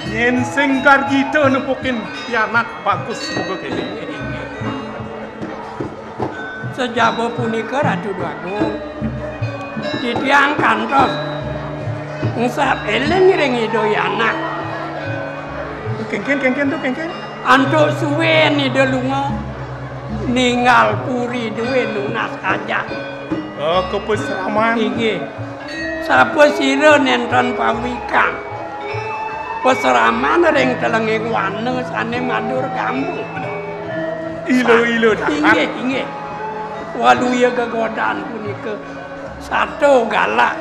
Yen sing gargita nempukin pianak bagus muga kene. Sejaba punika Ratu Agung ditiang kantos ngusap eleng ring idoyana Kengken tuh kengken. antuk suwe ida lunga ninggal puri duwe lunas aja. Oh, kepesraman. Inggih. Sapa sira nenten pawikang. Peseraman ring telenging wane sane madur kampung. Ilo Inggih. Waluya gegodan punika satu galak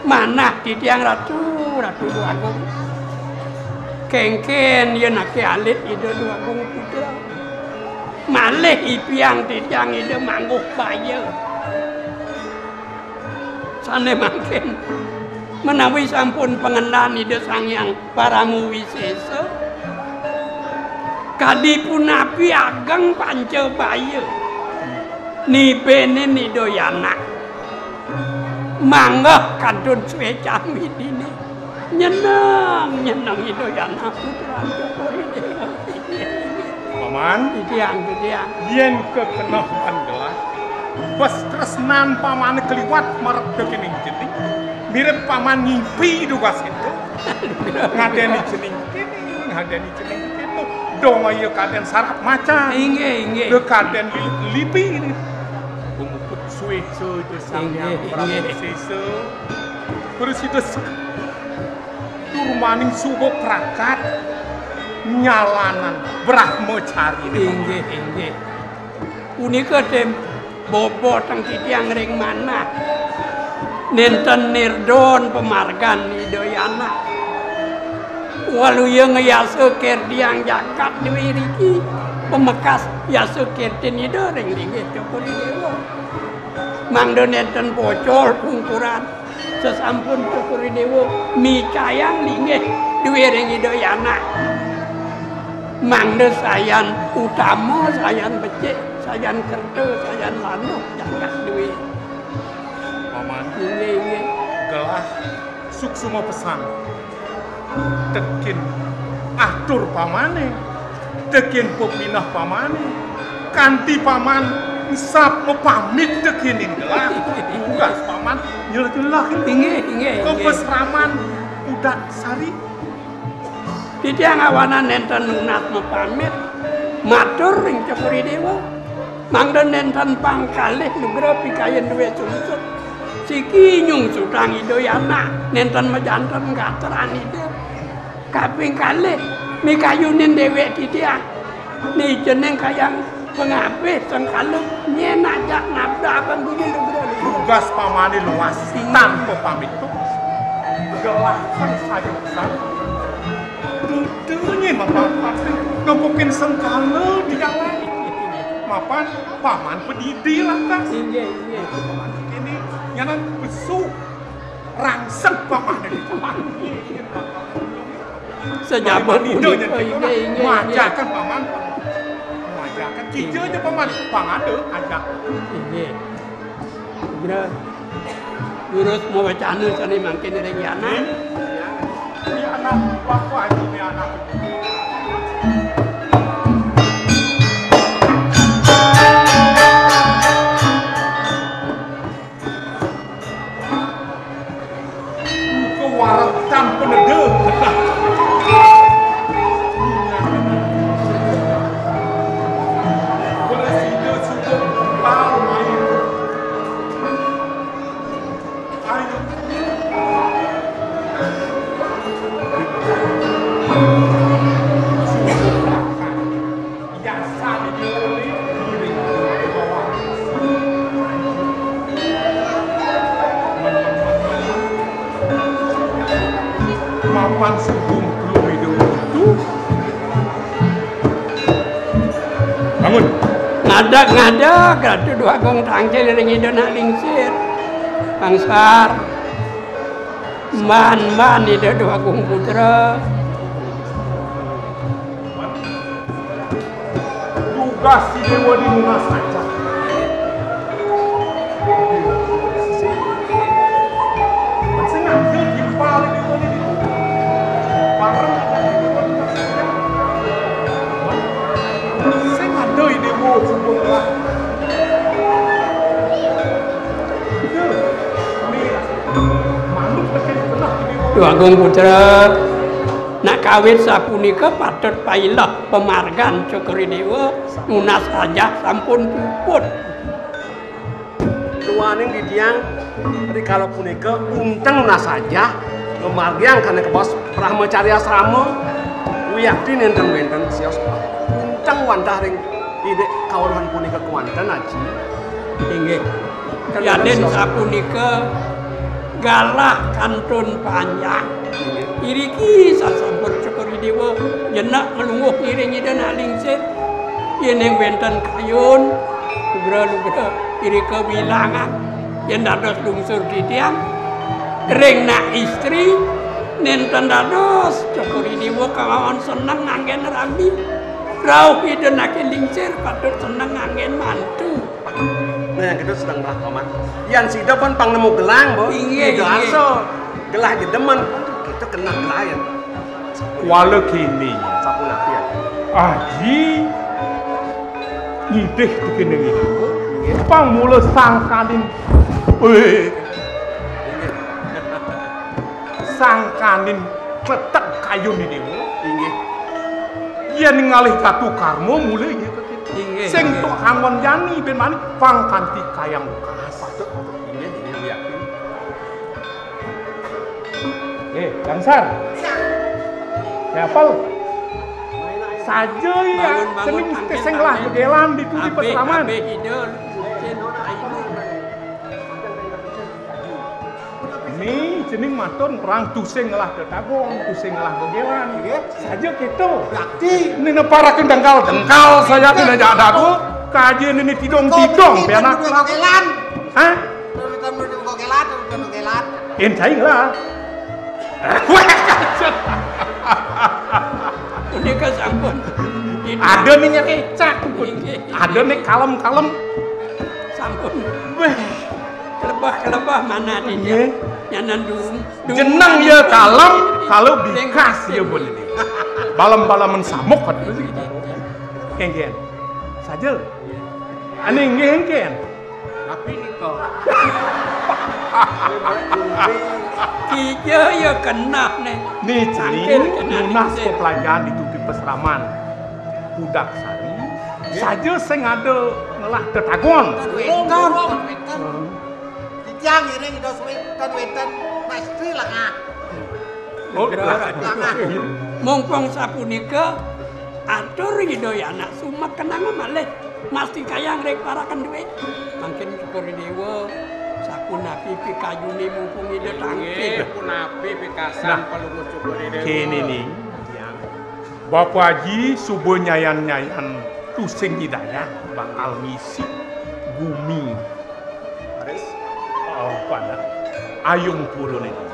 manah titiang Ratu Agung. Kengken yen ake alit ida Agung putra. Malih ipiang titiang ida mangguh baya. Sane mangken menawi sampun pengenan ida Sangyang Paramuwisesa kadipun api ageng Pancabaya nipene nidoyana manggah kadun suwe camidine nyeneng nidoyana putra Jokowi Dewa. Paman, titiang yen kekenahan gelas bos tresnan paman keliwat marep kekening jening mirip paman ngimpi dugas itu ngadeni jening itu dong ayo kaden sarap macan inggih de kaden lipi ini umuput suwe itu Sangyang Pramuwisesa terus itu turmaning suho prakat nyalanan brahmacari inggih punika dem bobo teng titiang ring manah nenten nirdon pemargan nidoyana waluya ngayasa kerdiang jakat dewi riki pemekas yasa kertin nido ring linggih Jokowi Dewa mangdo nenten pocol pungkuran sesampun Jokowi Dewa micayang linggih dewi ring nidoyana mangdo sayan utama sayan becik sayan kerto, sayan lanuh, jagat duit. Paman, Inggih. Gelah suksuma pesan. Tekin atur pamane, tekin pepinah pamane, kanti paman sap pamit tekinin gelah. Tugas paman nyelah. Inggih. Kepesraman udah sari. Titiang awanan nenten nunat mepamit, matur ring Jokowi Dewa. Mangda nenten pangkalih nugra pikayen duwe sungsut siki nyung sutang idoyana nenten mejanten gateran ide kaping kalih mikayunin dewek titiang ni jeneng kayang pengapih sengkalem nyen ajak nabda akan bunyi nugra tugas pamane luas tanpa pamit tuh gelah saya besar tutunya bapak ngepukin sengkala di jalan mapan paman pedidi lah tas inggih paman ini nyanan besu rangsek paman dari paman sejabat idonya majakan paman majakan kijanya paman pangade ajak inggih kira urus mau wacana sane mangkin ring yana ini anak bapak ini anak waratan penedeh presiden sudah pal main ayo biasa dipilih diri bawah mapan sebelum belum hidup itu bangun ngadak Ratu Agung tangkil ring idona lingsir bangsar man Ratu Agung putra tugas si dewa di munas saja senang dia timpal dewa ini bareng Duh Agung Putra nak kawit sapunika patut pailah pemargan Cokrodewa nunas saja sampun puput. Luaning didiang rikala punika unteng nunas saja pemargian kana kebos Brahmacari asrama wiyakti nenten wenten sios unteng wantah ring ide kawruhan punika kewanten aji. Inggih. Yaden sapunika galah kantun panjang. Iriki sasampun Cokrodewa jenak melungguh ngiringi dan alingsir. Yen wenten kayun lugra-lugra irika bilangan yen dados lungsur ditiang ring nak istri nenten dados Cokrodewa kawan seneng nganggen rambi. Rauh idenake lingsir patut seneng nganggen mantu. Nah yang kita sedang belah paman. Yang sida pun pang nemu gelang, Bo. Inggih, aso. Gelah jedemen kita kena gelah ya. Wala kini Sapunapia. Aji ngidih dikene iki. Pang mula sangkanin. Sangkanin kletek kayun ini. Inggih. Yen ngalih katu karma mulai gitu. Inggih. Sing tok angon yani ben mani pang kanthi kayang kas. Patut ini yakin. Gangsar. Siapa lu? Saja ya, seneng sing lah begelan dituti peseraman. Ini jeneng matun perang tusing lah tetagong, tusing lah begelan. Saja gitu. Yakti. Ini para kendangkal dengkal saya kena ada aku. Kajian ini tidong-tidong pianak. Hah? En cai lah. Ini kesampun. Ada nih nyekecak. Ada nih kalem-kalem. Sampun. Kelebah-kelebah mana dia? Nyanan dung. Jenang ya kalem kalau dikas ya boleh. Balam-balaman samuk kan. Kengken. Saja. Ane ngengken. Tapi ini kok. Kija ya kena nih. Nih cingin lunas kepelajaran itu di peseraman. Budak sari. Saja sing ada ngelah tetagon. Weton. Dijang ini kita weton pasti lah ah. Oh, Mumpung sapunika atur hidoy anak sumat kenanga malih mesti kayang rek parakan duit. Mangkin Cokrodewa sapunapi pikayune mumpung ide tangke. Punapi pikasan pelungguh Cokrodewa. Kini nih. Bapak Haji subuh nyayan-nyayan tusing hidayah bakal ngisi bumi. Aris. Oh, pada ayung purun itu.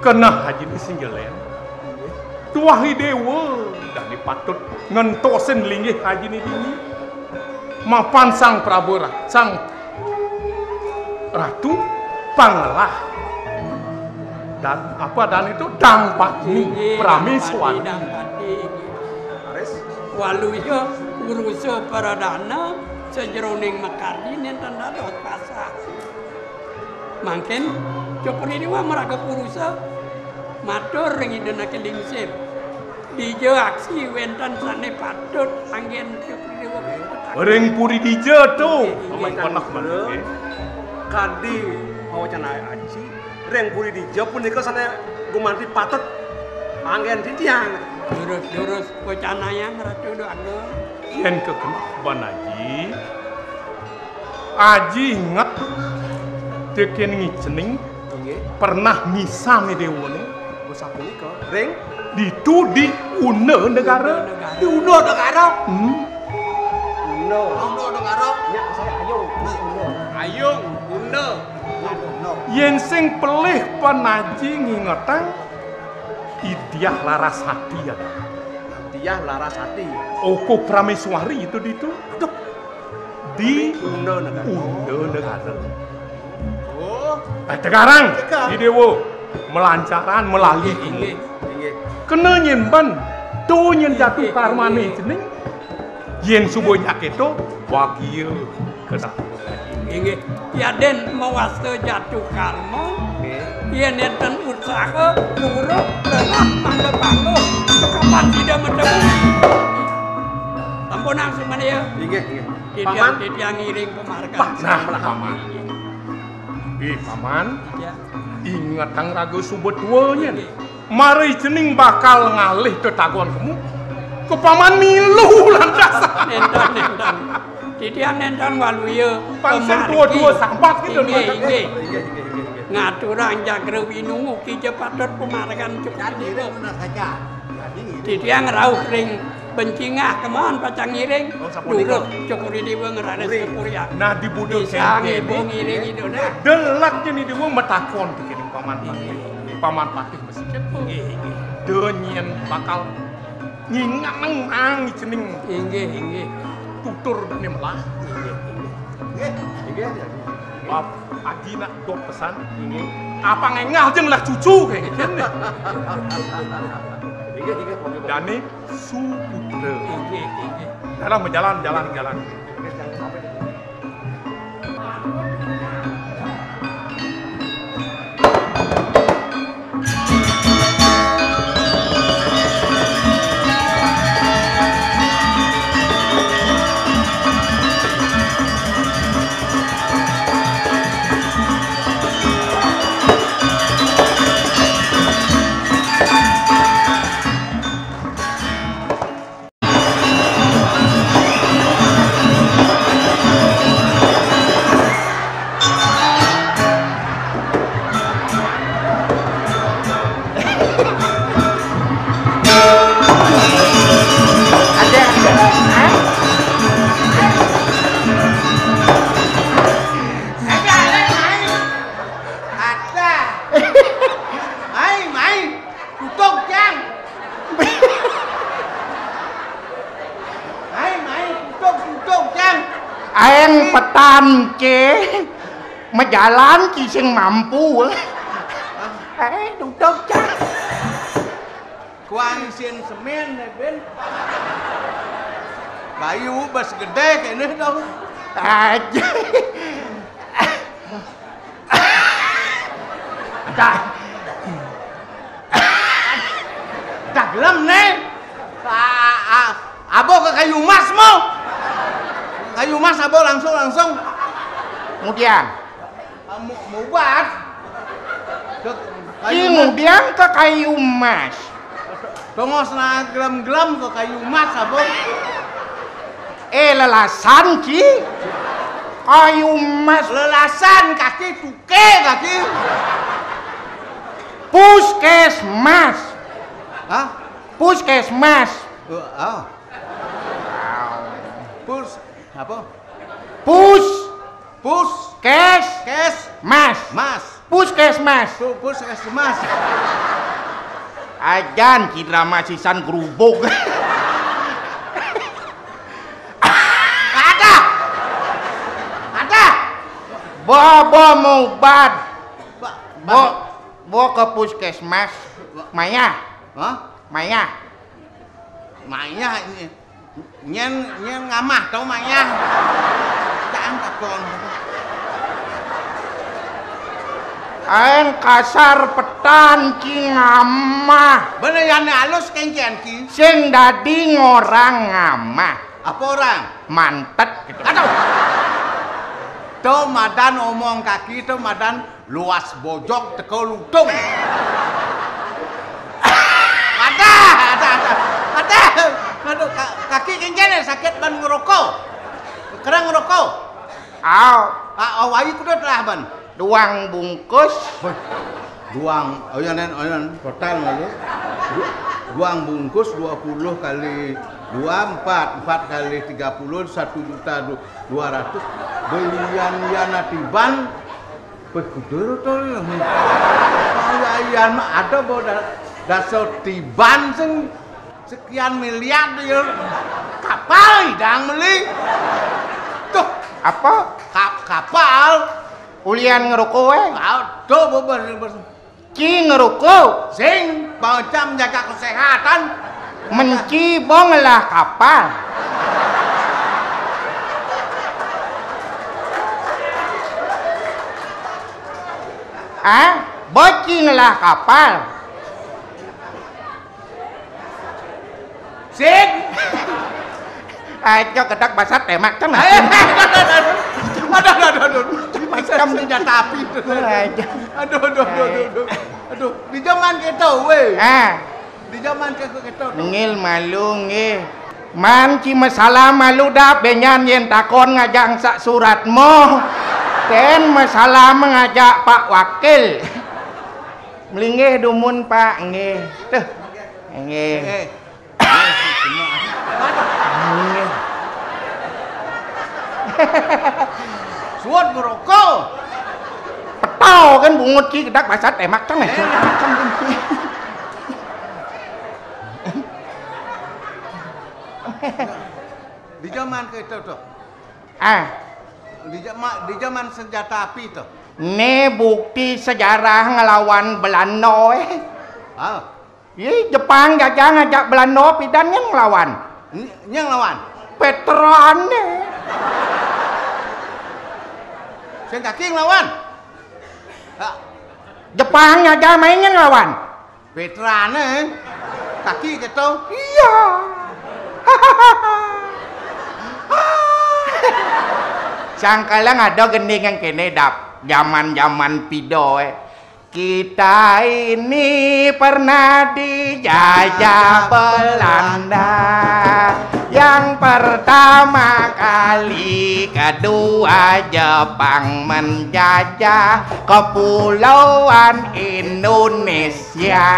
Kena Haji disinggelen. Tuahi dewa dan dipatut ngentosen linggih Haji ini. Mapan sang Prabu sang Ratu Panglah dan itu Dangpati Prameswari. Aris. Waluyo urusa paradana sejeroning mekardi nenten dados pasah. Mangken Cokrodewa maraga purusa matur ring idenake lingsir. Dije aksi wenten sane patut anggen Cokrodewa. Ring puri dije tuh. Penak bener. Kadi pawacana aji. Reng puri dije punika sane gumanti patut anggen ditiang. Lurus-lurus wacana yang ratu do ageng. Yen kekenapan Haji. Haji inget teken ngicening pernah misami dewane Sapunika. Reng ditu di Una negara. Di Uno negara. no. Uno negara. Nya saya ayung. Ayung Una. Yen sing pelih penaji ngingetang Idyah Larasati ya. Dia Larasati. Oko Prameswari itu Aduh. Di Una negara. Una negara. Oh, Tegarang di dewo melancaran melalui ini. inggih. Kena nyimban tu nyen jatuh karmane jeneng yen subuh nyak itu wakieu kena Inggih. Ya den mewasta jatuh karma. Yen enten usaha lurus lenah mangga panggo kapan tidak menemu. Sampun langsung mana ya? Inggih, inggih. Titiang ngiring pemarkan. Nah, paman. Paman. Ya. Ingat kang raga subetuanya. Mari cening bakal ngalih tetagon kamu. Ke paman milu landasan. Nentan. Titiang nentan waluya. Pangsel dua-dua sambat gitu. Inggih. Ngaturang jagra winungu ki cepatot pemarkan cukup dewa. Titiang rauh ring bencingah kemon pacang ngiring. Duruk cukup dewa ngerada sepurya. Nah di budel Sang ibu ngiring itu dah. delaknya nih dewa metakon bikin paman patih. Paman patih mesikit. Denyen bakal nyingat nang cening. Inggih. Tutur dan melah. Inggih. Bab Aji nak do pesan ini apa ngengah jeung lah cucu kayak gitu nih. Inggih. Dani Suputra. Inggih. Dalam jalan. Aeng petan ke majalan ki sing mampu. Duduk cak. Kuang isin semen ben. Bayu bas gede kene dong. Aja. Tak gelem nih. Abo ke kayu mas mau. Kayu mas abo langsung. Kemudian Mau buat. kemudian ke kayu emas. Tongos na gelem-gelem ke kayu mas abo. Lelasan ki kayu emas. Lelasan kaki tuke kaki. Puskesmas. Hah? Puskesmas. Pus apa? Kes mas. Puskesmas. Puskesmas. Ajan kira masisan gerubuk. Ada. Bobo mau bad. Bo ke puskesmas. Maya. Hah? Maya. Maya nyen ngamah tau Maya. Jangan takon. Aeng kasar petan ki ngamah. Bener yang halus kencen ki. Sing dadi ngorang ngamah. Apa orang? Mantet gitu. Aduh. Tuh madan omong kaki tuh madan luas bojok teko lutung. Ada. Aduh kaki kencen sakit ban ngerokok. Kerang ngerokok. Awayu kudu telah ban. Duang bungkus. Duang, oyan, total malu. Duang bungkus 20 kali 2, 4 kali 30, 1.200.000. Belian tiban. Kudur tuh. Ayan ada bawa dasar tiban sekian miliar ya. Kapal hidang beli. Tuh, Apa? kapal. Ulian ngerokok Tuh, bos. Ki ngerokok. Sing macam jaga kesehatan. Mencibong lah kapal. Bocinglah kapal. Sik. Ayo kedak basat temak kan. Aduh. Macam senjata api. Aduh. Di zaman kita weh. Di zaman kita. Ngil malu nge. Man ci masalah malu dah benyan yen takon ngajak sak suratmu. Ten masalah mengajak Pak Wakil. Melingih dumun Pak nge. Tuh. Nge. Suat ngerokok. Petau kan bungut ki kedak basat temak kan. Di zaman kita tuh. Di zaman senjata api tuh. Ini bukti sejarah ngelawan Belanda Jepang gajah ngajak Belanda pidan yang ngelawan. Yang lawan. Veteran Sen kaki ngelawan. Jepang ngajak mainnya ngelawan. Veteran kaki kita. Iya. Sangkalang ada gendingan kene dap zaman pido Kita ini pernah dijajah Belanda. Yang pertama kali, kedua Jepang menjajah kepulauan Indonesia.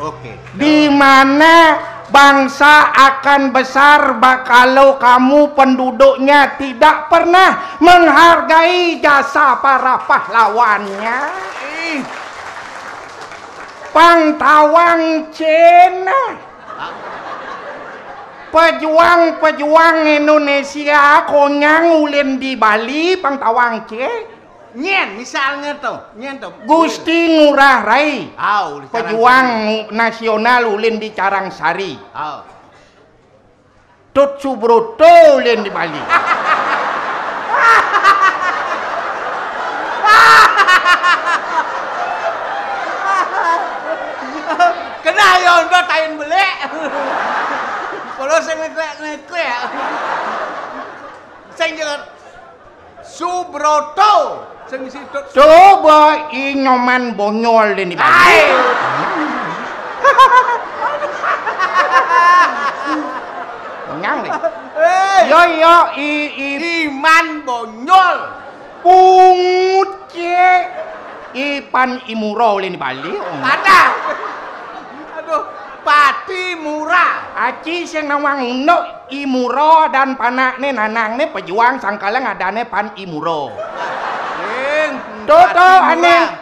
Oke. Di mana bangsa akan besar kalau kamu penduduknya tidak pernah menghargai jasa para pahlawannya. Pangtawang Cina, pejuang Indonesia konyang ulin di Bali Pangtawang C. Nyen misalnya tuh, Gusti Ngurah Rai, pejuang nasional ulin di Carangsari. Tut Subroto ulin di Bali. Kena yon do tain belek. Kalau saya ngeklek. Saya jangan Subroto. Saya mesti Coba nyoman bonyol di Bali. Nyang deh. Yo Iman bonyol. Pungut ce. Ipan Imuro di Bali. Ada. Aduh, Pati Murah. Aci sing nawang no Imuro dan panakne nanangne pejuang sangkalang adane Pan Imuro. Toto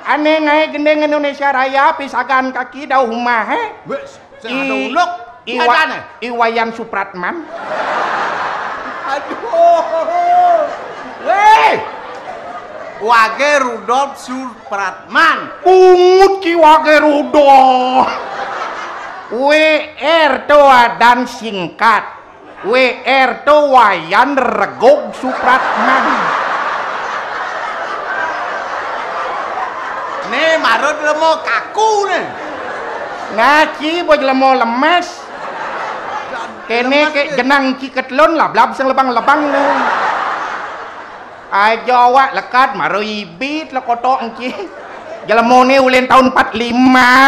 aneh ngai gendeng Indonesia Raya pisagan kaki dah humah Iwayan Supratman. Aduh. Wage Rudolf Supratman. Pungut ki Wage Rudolf. WR toa dan singkat. WR to Wayan Regog Supratman. Nih marut lemo kaku nih. Ngaci boj lemo lemes. Kene ke jenang ciketlon lah blab sing lebang-lebang nih. Aja wak lekat maro ibit le kotok engki. Jelemone ulin tahun 45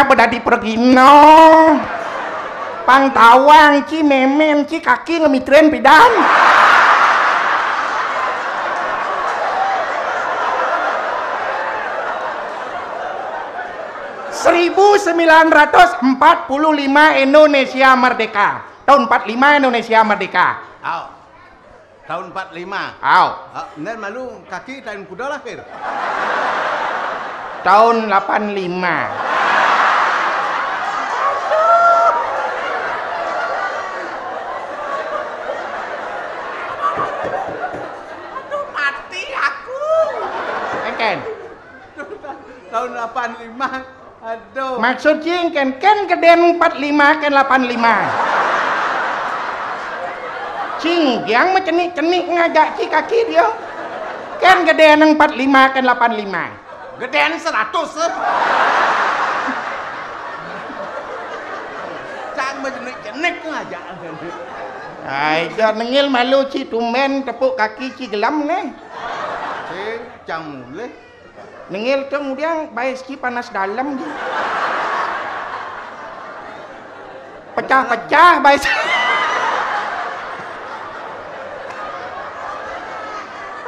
bedadi pergino. Pangtawang ci memen ci kaki ngemitren pidan. ...1945 Indonesia merdeka. Tahun 45 Indonesia merdeka. Tahun 45. Nen malu kaki tahun kuda lahir. Tahun 85. Aduh mati aku. Ken. Tahun 85. Aduh. Maksud cing ken keden 45 ken 85. Cing yang cenik ngajak ci kaki dia. Ken gede nang 45 ken 85. Gedean 100. Cang jenik-jenik aja. Ai, jar nengil malu ci tumen tepuk kaki ci gelam ne. Sing cang mulih. Nengil kemudian baik ci panas dalam je. Pecah-pecah baik.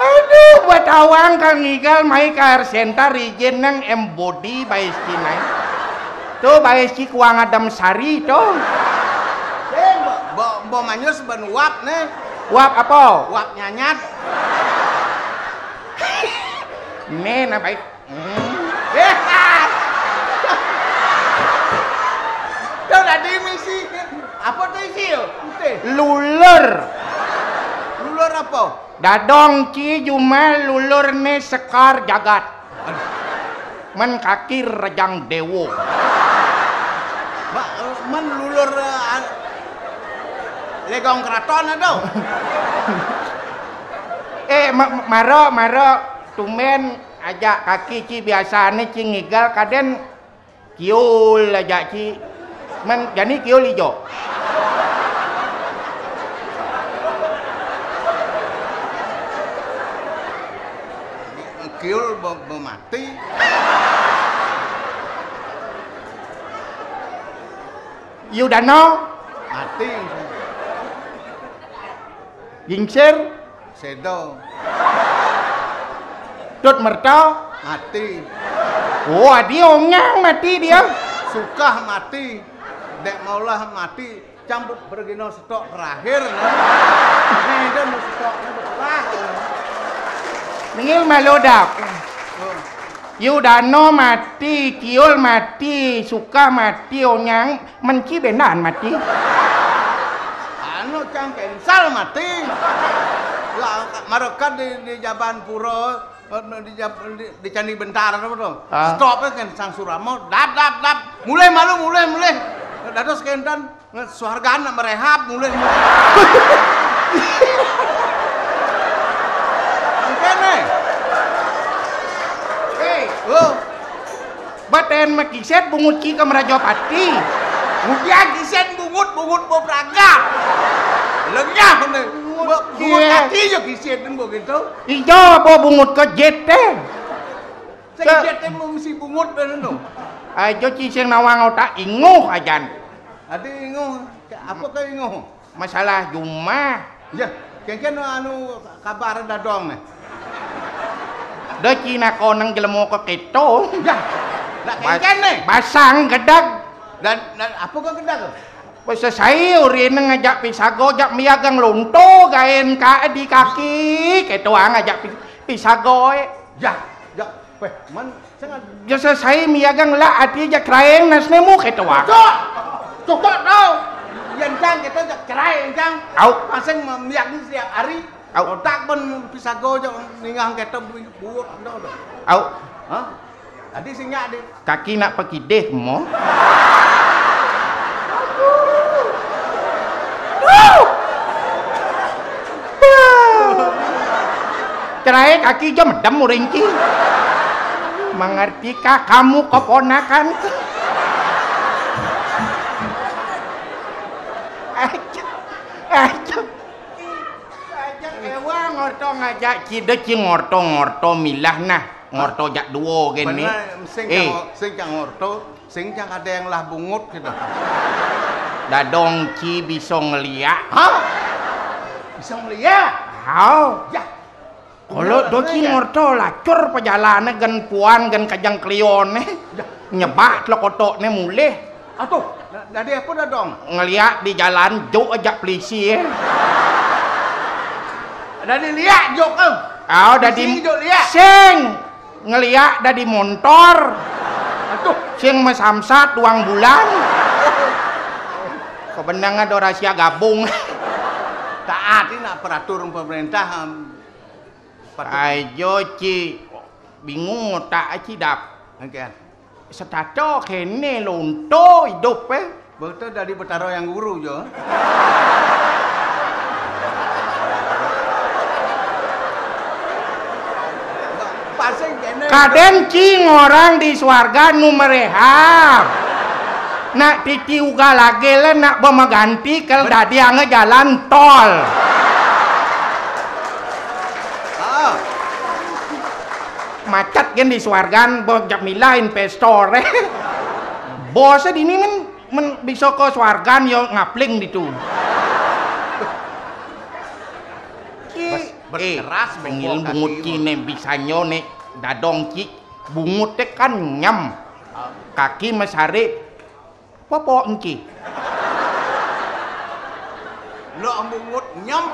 Aduh, buat awang kang ngigal mai ka air center ijen nang embody baik ci nai. Tuh baik ci kuang Adam Sari tuh. Bo manyus ben uap nih. Uap apa? Uap nyanyat. Nih na baik. Tuh tadi misi. Apa tuh isi yo? Lulur. Lulur apa? Dadong ci cuma lulur ne sekar jagat. Men kaki rejang dewo. Men lulur legong keraton ada. Maro tumen ajak kaki ci biasane ci ngigal kaden kiul ajak ci. Men jani kiul ijo. Kiul mati. Yudano Mati. Gingsir Sedo. Tut merta Mati. oh dia onyang mati dia. Sukah mati. Dek maulah mati. Campur bergino stok terakhir. Nih dia mau stoknya terakhir. Nengil malodap. Yudano mati, kiul mati, suka mati, onyang menci benan mati. Anu cang kensal mati. Lah marekat di Jaban Puro di Candi Bentara apa tuh? Stopnya kan Sang Suramo, dap. Mulai malu. Dados kendan suhargaan merehab mulai. Kene. Oh. Baten makiset bungut ki ke Merajopati. Mudian kisen bungut bobraga. Lenyah bener. Bungut kaki yo kisen den begitu. Ijo apa bungut ke jete. Sing jete mesti bungut bener no. Ajo ci sing nawang otak inguh ajan. Adi inguh, apa ke inguh? Masalah Jumah. Ya, kengken anu kabar dadong nih. Da Cina konang jelemo ke keto. Ya. Lah kengken nih. Basang gedag. Dan apa ke kedak? Pas sayur ini ngajak pisago jak miagang lonto gaen ka di kaki ketuang ngajak pisago. Ya. Weh, man sangat. Ya selesai miagang lah ati jak kraeng nasnemu ketuang. Cok tau. Yang cang kita jak cerai cang. Au. Pasang miak ni setiap hari. Au. Otak ben pisago jak ningang kita buat ndo. Au. Hah? Tadi sing nyak di. Kaki nak pakideh mo. Cerai kaki jam medem ringki. Mengertikah kamu keponakan? Ajak ewa ngorto ngajak cide ci ngorto milah nah ngorto jak duo gini. Sing cang ngorto, sing cang ada yang lah bungut gitu. Dadong ci bisa ngeliat. Hah? Bisa ngeliat? Hao. Ya. Kalau doci ngorto lacur perjalanan gen puan gen kajang klione. Nyebak lo kotok ne mulih. Atuh, dari apa dah dong? Ngeliat di jalan jok ajak polisi ya. Dari lihat jok kan? Oh, dari jok lihat. sing ngeliat dari motor. Atuh, Sing mesamsat uang bulan. Kebenangan do rahasia gabung. taat ini nak peraturan pemerintah. Ayo ci bingung tak ci dap. Oke. Setato kene lonto hidup Betul dari betaro yang guru jo. Pasang kene Kaden cing orang di swarga nu merehab. Nak titiuga lagi lah nak bermaganti kalau dadi angge jalan tol. Macet kan di swargan bojak mila investor. Bosnya di ini men bisa ke swargan yo ngapling ditu. Berkeras bengil bungut kine bisa nyone dadong cik bungut teh kan nyam kaki mesare popo engki lo bungut nyam